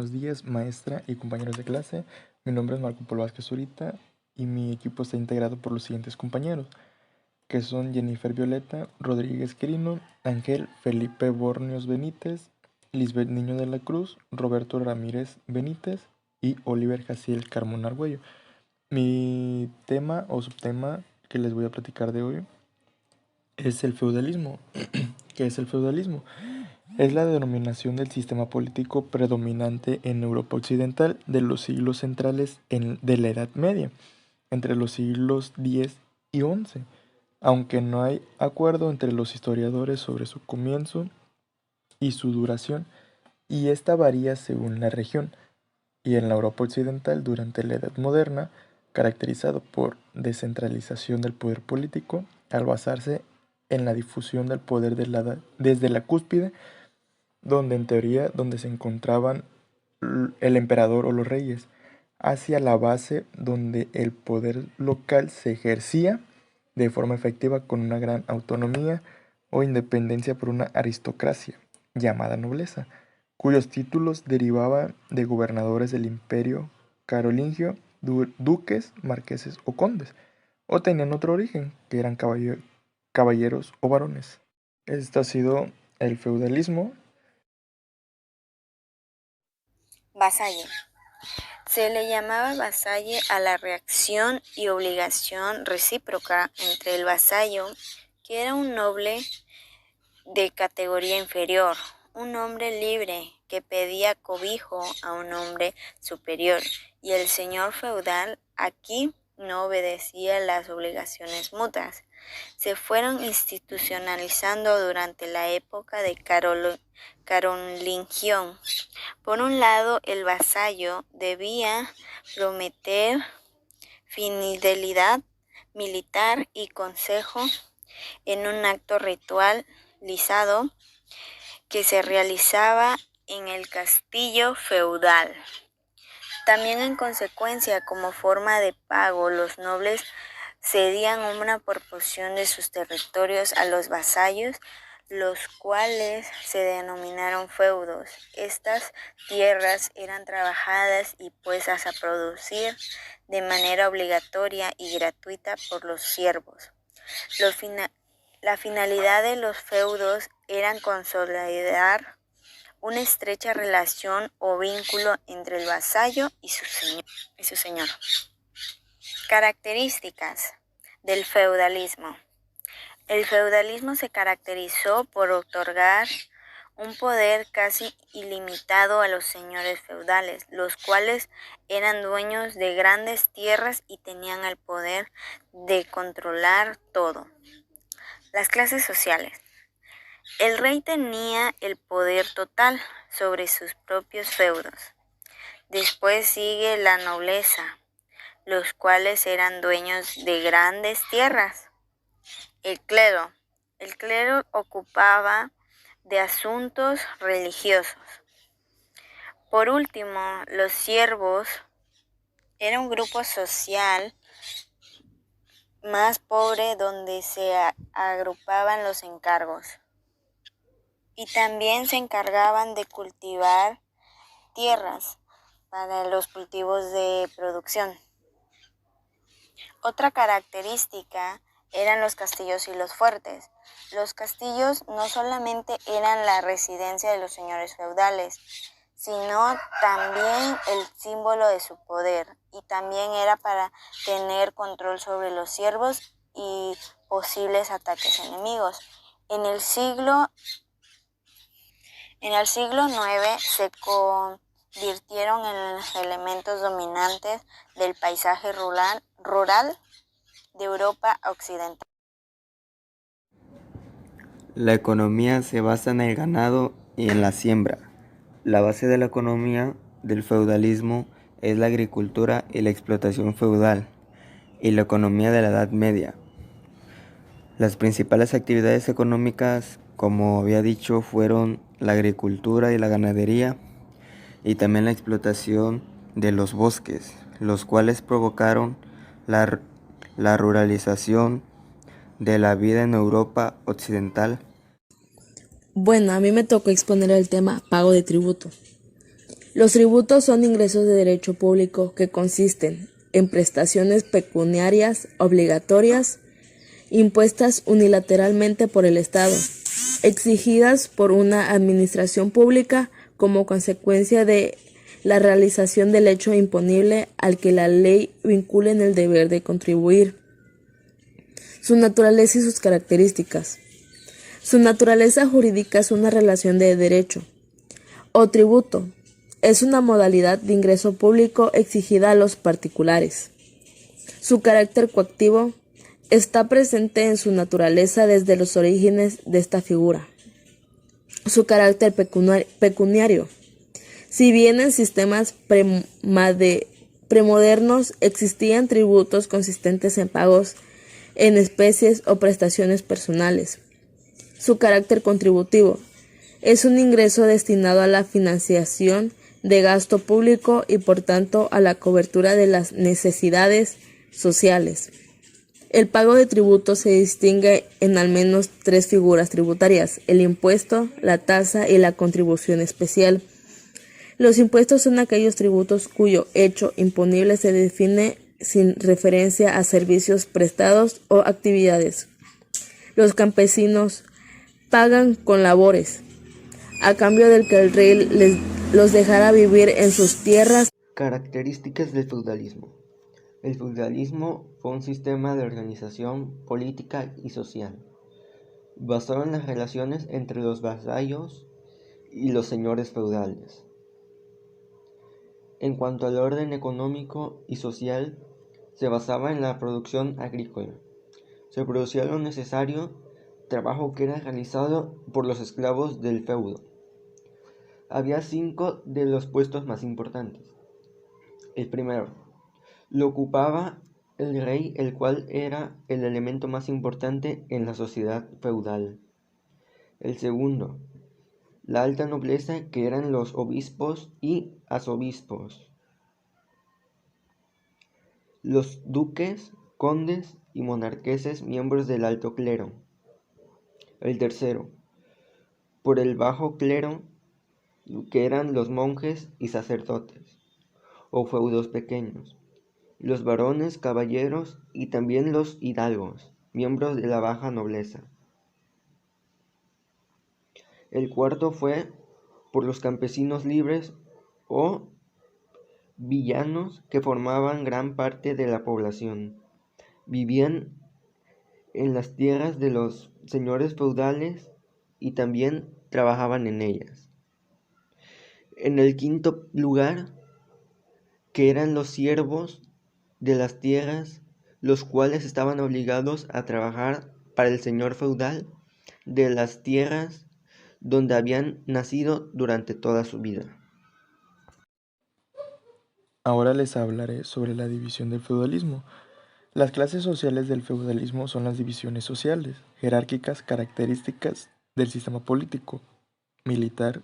buenos días, maestra y compañeros de clase. Mi nombre es Marco Polo Vázquez Zurita y mi equipo está integrado por los siguientes compañeros, que son Jennifer Violeta Rodríguez Quirino, Ángel Felipe Bornios Benítez, Lisbeth Niño de la Cruz, Roberto Ramírez Benítez y Oliver Jaciel Carmona Argüello. Mi tema o subtema que les voy a platicar de hoy es el feudalismo. ¿Qué es el feudalismo? Es la denominación del sistema político predominante en Europa Occidental de los siglos centrales de la Edad Media, entre los siglos X y XI, aunque no hay acuerdo entre los historiadores sobre su comienzo y su duración, y esta varía según la región, y en la Europa Occidental durante la Edad Moderna, caracterizado por descentralización del poder político, al basarse en la difusión del poder desde la cúspide, donde en teoría donde se encontraban el emperador o los reyes, hacia la base donde el poder local se ejercía de forma efectiva con una gran autonomía o independencia por una aristocracia llamada nobleza, cuyos títulos derivaban de gobernadores del imperio carolingio, duques, marqueses o condes, o tenían otro origen, que eran caballeros o varones. Esto ha sido el feudalismo. Vasallo. Se le llamaba vasalle a la reacción y obligación recíproca entre el vasallo, que era un noble de categoría inferior, un hombre libre que pedía cobijo a un hombre superior, y el señor feudal aquí no obedecía las obligaciones mutuas. Se fueron institucionalizando durante la época de carolingión. Por un lado, el vasallo debía prometer fidelidad militar y consejo en un acto ritualizado que se realizaba en el castillo feudal. También en consecuencia, como forma de pago, los nobles cedían una proporción de sus territorios a los vasallos, los cuales se denominaron feudos. Estas tierras eran trabajadas y puestas a producir de manera obligatoria y gratuita por los siervos. La finalidad de los feudos era consolidar una estrecha relación o vínculo entre el vasallo y su señor. Características del feudalismo. El feudalismo se caracterizó por otorgar un poder casi ilimitado a los señores feudales, los cuales eran dueños de grandes tierras y tenían el poder de controlar todo. Las clases sociales. El rey tenía el poder total sobre sus propios feudos. Después sigue la nobleza, los cuales eran dueños de grandes tierras. El clero. El clero ocupaba de asuntos religiosos. Por último, los siervos era un grupo social más pobre donde se agrupaban los encargos. Y también se encargaban de cultivar tierras para los cultivos de producción. Otra característica eran los castillos y los fuertes. Los castillos no solamente eran la residencia de los señores feudales, sino también el símbolo de su poder, y también era para tener control sobre los siervos y posibles ataques enemigos. En el siglo IX se convirtieron en los elementos dominantes del paisaje rural de Europa Occidental. La economía se basa en el ganado y en la siembra. La base de la economía del feudalismo es la agricultura y la explotación feudal, y la economía de la Edad Media. Las principales actividades económicas, como había dicho, fueron la agricultura y la ganadería, y también la explotación de los bosques, los cuales provocaron la ruralización de la vida en Europa Occidental. Bueno, a mí me tocó exponer el tema pago de tributo. Los tributos son ingresos de derecho público que consisten en prestaciones pecuniarias obligatorias impuestas unilateralmente por el Estado, exigidas por una administración pública como consecuencia de la realización del hecho imponible al que la ley vincule en el deber de contribuir. Su naturaleza y sus características. Su naturaleza jurídica es una relación de derecho o tributo. Es una modalidad de ingreso público exigida a los particulares. Su carácter coactivo está presente en su naturaleza desde los orígenes de esta figura. Su carácter pecuniario. Si bien en sistemas premodernos existían tributos consistentes en pagos en especies o prestaciones personales. Su carácter contributivo. Es un ingreso destinado a la financiación de gasto público y por tanto a la cobertura de las necesidades sociales. El pago de tributos se distingue en al menos 3 figuras tributarias: el impuesto, la tasa y la contribución especial. Los impuestos son aquellos tributos cuyo hecho imponible se define sin referencia a servicios prestados o actividades. Los campesinos pagan con labores, a cambio del que el rey los dejara vivir en sus tierras. Características del feudalismo. El feudalismo fue un sistema de organización política y social, basado en las relaciones entre los vasallos y los señores feudales. En cuanto al orden económico y social, se basaba en la producción agrícola. Se producía lo necesario, trabajo que era realizado por los esclavos del feudo. Había 5 de los puestos más importantes. El primero lo ocupaba el rey, el cual era el elemento más importante en la sociedad feudal. El segundo, la alta nobleza, que eran los obispos y arzobispos. Los duques, condes y monarqueses, miembros del alto clero. El tercero, por el bajo clero, que eran los monjes y sacerdotes, o feudos pequeños. Los varones, caballeros y también los hidalgos, miembros de la baja nobleza. El cuarto fue por los campesinos libres o villanos, que formaban gran parte de la población. Vivían en las tierras de los señores feudales y también trabajaban en ellas. En el quinto lugar, que eran los siervos de las tierras, los cuales estaban obligados a trabajar para el señor feudal de las tierras donde habían nacido durante toda su vida. Ahora les hablaré sobre la división del feudalismo. Las clases sociales del feudalismo son las divisiones sociales, jerárquicas, características del sistema político, militar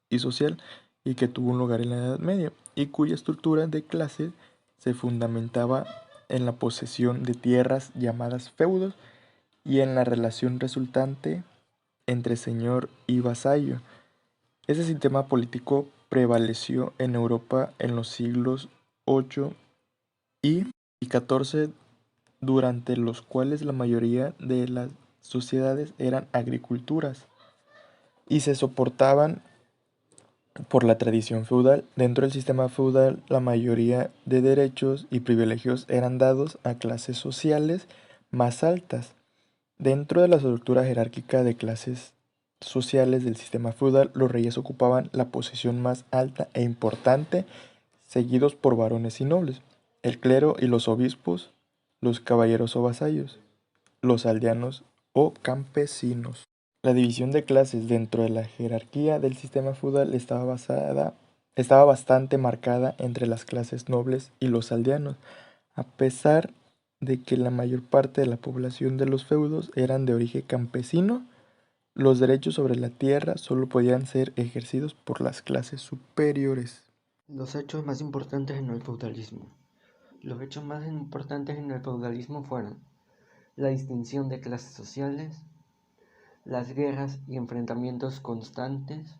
y social, y que tuvo un lugar en la Edad Media, y cuya estructura de clases se fundamentaba en la posesión de tierras llamadas feudos y en la relación resultante entre señor y vasallo. Ese sistema político prevaleció en Europa en los siglos VIII y XIV, durante los cuales la mayoría de las sociedades eran agriculturas y se soportaban por la tradición feudal. Dentro del sistema feudal, la mayoría de derechos y privilegios eran dados a clases sociales más altas. Dentro de la estructura jerárquica de clases sociales del sistema feudal, los reyes ocupaban la posición más alta e importante, seguidos por varones y nobles, el clero y los obispos, los caballeros o vasallos, los aldeanos o campesinos. La división de clases dentro de la jerarquía del sistema feudal estaba bastante marcada entre las clases nobles y los aldeanos, a pesar de que la mayor parte de la población de los feudos eran de origen campesino. Los derechos sobre la tierra solo podían ser ejercidos por las clases superiores. Los hechos más importantes en el feudalismo. Los hechos más importantes en el feudalismo fueron la distinción de clases sociales, las guerras y enfrentamientos constantes,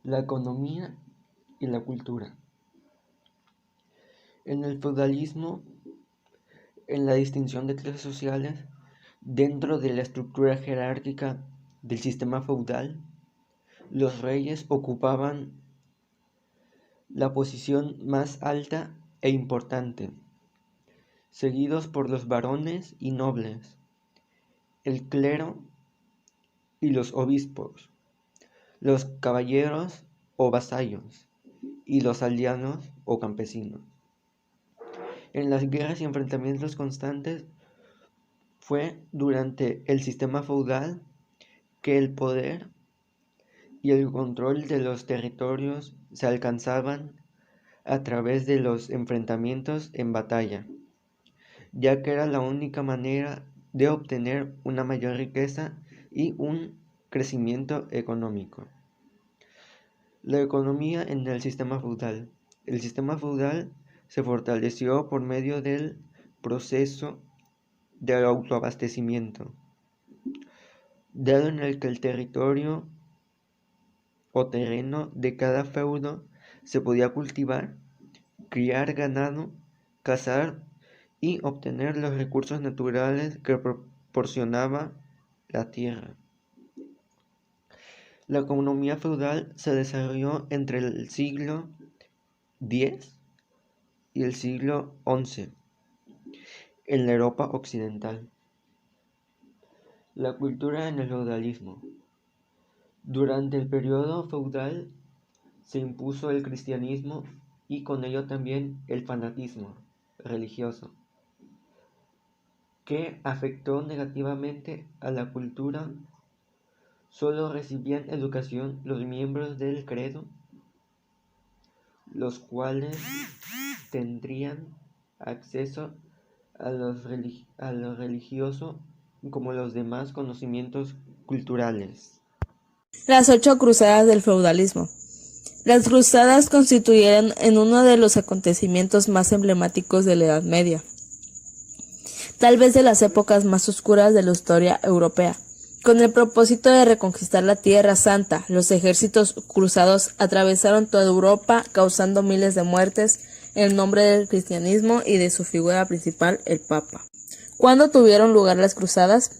la economía y la cultura. En el feudalismo, en la distinción de clases sociales, dentro de la estructura jerárquica del sistema feudal, los reyes ocupaban la posición más alta e importante, seguidos por los varones y nobles, el clero y los obispos, los caballeros o vasallos y los aldeanos o campesinos. En las guerras y enfrentamientos constantes fue durante el sistema feudal que el poder y el control de los territorios se alcanzaban a través de los enfrentamientos en batalla, ya que era la única manera de obtener una mayor riqueza y un crecimiento económico. La economía en el sistema feudal. El sistema feudal se fortaleció por medio del proceso de autoabastecimiento, dado en el que el territorio o terreno de cada feudo se podía cultivar, criar ganado, cazar y obtener los recursos naturales que proporcionaba la tierra. La economía feudal se desarrolló entre el siglo X y el siglo XI en la Europa occidental. La cultura en el feudalismo. Durante el periodo feudal se impuso el cristianismo y con ello también el fanatismo religioso, que afectó negativamente a la cultura. Solo recibían educación los miembros del credo, los cuales tendrían acceso a lo religioso como los demás conocimientos culturales. Las 8 cruzadas del feudalismo. Las cruzadas constituyeron en uno de los acontecimientos más emblemáticos de la Edad Media, tal vez de las épocas más oscuras de la historia europea. Con el propósito de reconquistar la Tierra Santa, los ejércitos cruzados atravesaron toda Europa, causando miles de muertes en nombre del cristianismo y de su figura principal, el Papa. ¿Cuándo tuvieron lugar las cruzadas?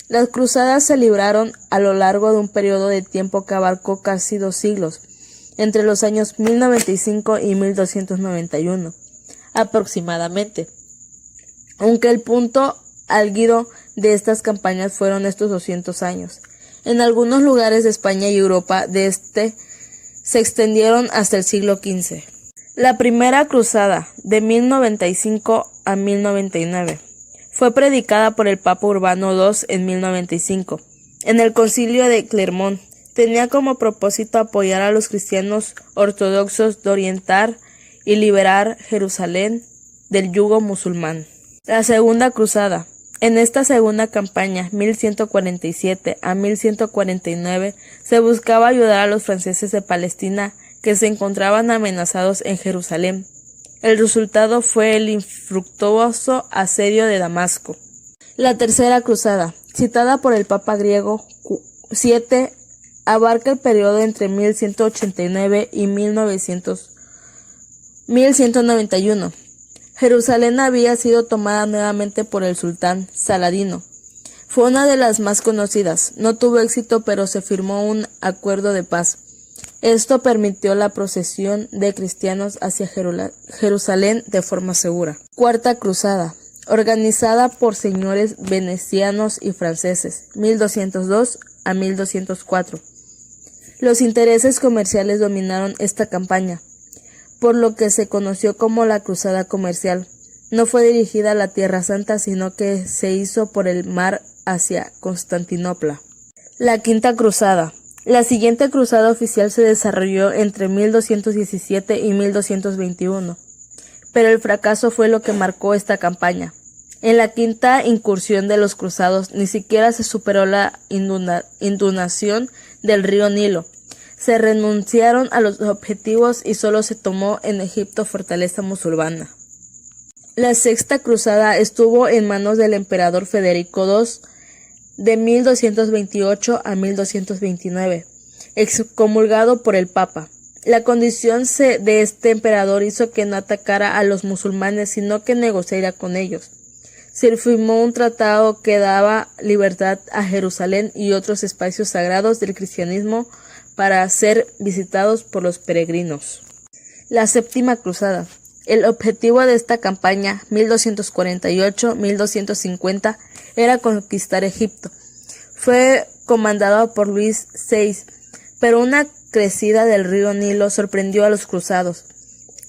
Las cruzadas se libraron a lo largo de un periodo de tiempo que abarcó casi 2 siglos, entre los años 1095 y 1291, aproximadamente. Aunque el punto álgido de estas campañas fueron estos 200 años. En algunos lugares de España y Europa se extendieron hasta el siglo XV. La primera cruzada, de 1095 a 1099, fue predicada por el Papa Urbano II en 1095, en el Concilio de Clermont. Tenía como propósito apoyar a los cristianos ortodoxos de orientar y liberar Jerusalén del yugo musulmán. La segunda cruzada. En esta segunda campaña, 1147 a 1149, se buscaba ayudar a los franceses de Palestina que se encontraban amenazados en Jerusalén. El resultado fue el infructuoso asedio de Damasco. La tercera cruzada, citada por el Papa griego VII, abarca el periodo entre 1189 y 1191. Jerusalén había sido tomada nuevamente por el sultán Saladino. Fue una de las más conocidas. No tuvo éxito, pero se firmó un acuerdo de paz. Esto permitió la procesión de cristianos hacia Jerusalén de forma segura. Cuarta cruzada, organizada por señores venecianos y franceses, 1202 a 1204. Los intereses comerciales dominaron esta campaña, por lo que se conoció como la Cruzada Comercial. No fue dirigida a la Tierra Santa, sino que se hizo por el mar hacia Constantinopla. La Quinta Cruzada. La siguiente cruzada oficial se desarrolló entre 1217 y 1221, pero el fracaso fue lo que marcó esta campaña. En la quinta incursión de los cruzados ni siquiera se superó la inundación del río Nilo. Se renunciaron a los objetivos y solo se tomó en Egipto fortaleza musulmana. La sexta cruzada estuvo en manos del emperador Federico II de 1228 a 1229, excomulgado por el Papa. La condición de este emperador hizo que no atacara a los musulmanes, sino que negociara con ellos. Se firmó un tratado que daba libertad a Jerusalén y otros espacios sagrados del cristianismo para ser visitados por los peregrinos. La Séptima Cruzada. El objetivo de esta campaña, 1248-1250, era conquistar Egipto. Fue comandado por Luis VI, pero una crecida del río Nilo sorprendió a los cruzados.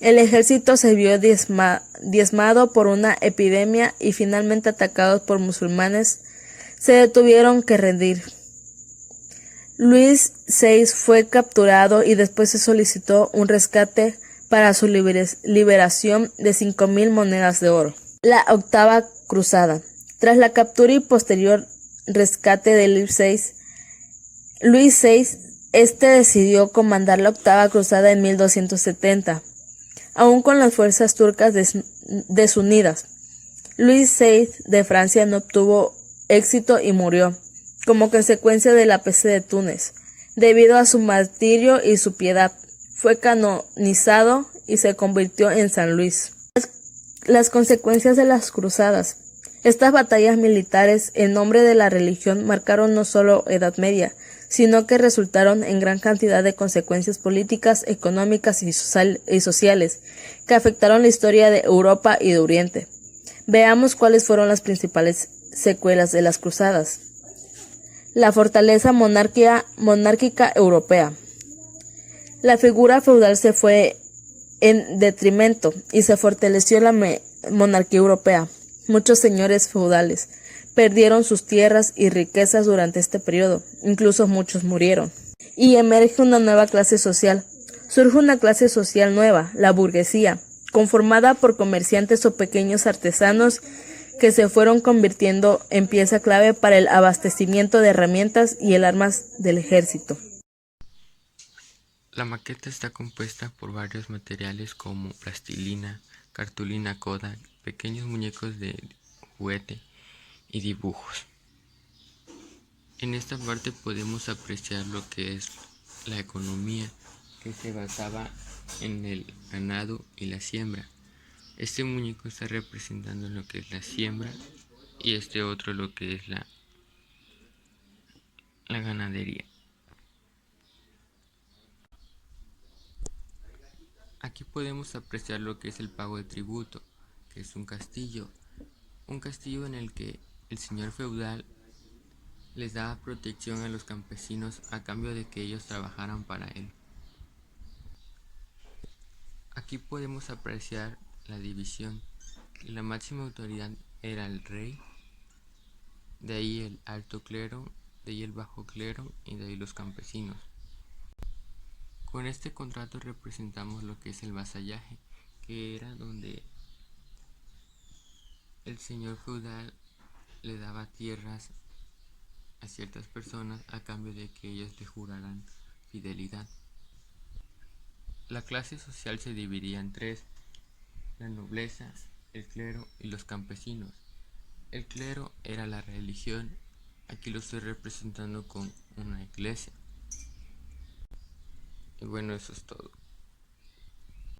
El ejército se vio diezmado por una epidemia y finalmente atacados por musulmanes, se tuvieron que rendir. Luis VI fue capturado y después se solicitó un rescate para su liberación de 5.000 monedas de oro. La Octava Cruzada. Tras la captura y posterior rescate de Luis VI, decidió comandar la Octava Cruzada en 1270. Aún con las fuerzas turcas desunidas, Luis VI de Francia no obtuvo éxito y murió, como consecuencia de la peste de Túnez. Debido a su martirio y su piedad, fue canonizado y se convirtió en San Luis. Las consecuencias de las cruzadas. Estas batallas militares en nombre de la religión marcaron no solo Edad Media, sino que resultaron en gran cantidad de consecuencias políticas, económicas y sociales, que afectaron la historia de Europa y de Oriente. Veamos cuáles fueron las principales secuelas de las cruzadas. La fortaleza monárquica europea. La figura feudal se fue en detrimento y se fortaleció la monarquía europea. Muchos señores feudales perdieron sus tierras y riquezas durante este periodo, incluso muchos murieron. Y emerge una nueva clase social. Surge una clase social nueva, la burguesía, conformada por comerciantes o pequeños artesanos que se fueron convirtiendo en pieza clave para el abastecimiento de herramientas y el armas del ejército. La maqueta está compuesta por varios materiales como plastilina, cartulina Kodak, pequeños muñecos de juguete y dibujos. En esta parte podemos apreciar lo que es la economía, que se basaba en el ganado y la siembra. Este muñeco está representando lo que es la siembra y este otro lo que es la ganadería. Aquí podemos apreciar lo que es el pago de tributo, que es un castillo en el que el señor feudal les daba protección a los campesinos a cambio de que ellos trabajaran para él. Aquí podemos apreciar la división, que la máxima autoridad era el rey, de ahí el alto clero, de ahí el bajo clero y de ahí los campesinos. Con este contrato representamos lo que es el vasallaje, que era donde el señor feudal le daba tierras a ciertas personas a cambio de que ellos le juraran fidelidad. La clase social se dividía en tres: la nobleza, el clero y los campesinos. El clero era la religión, aquí lo estoy representando con una iglesia. Y bueno, eso es todo.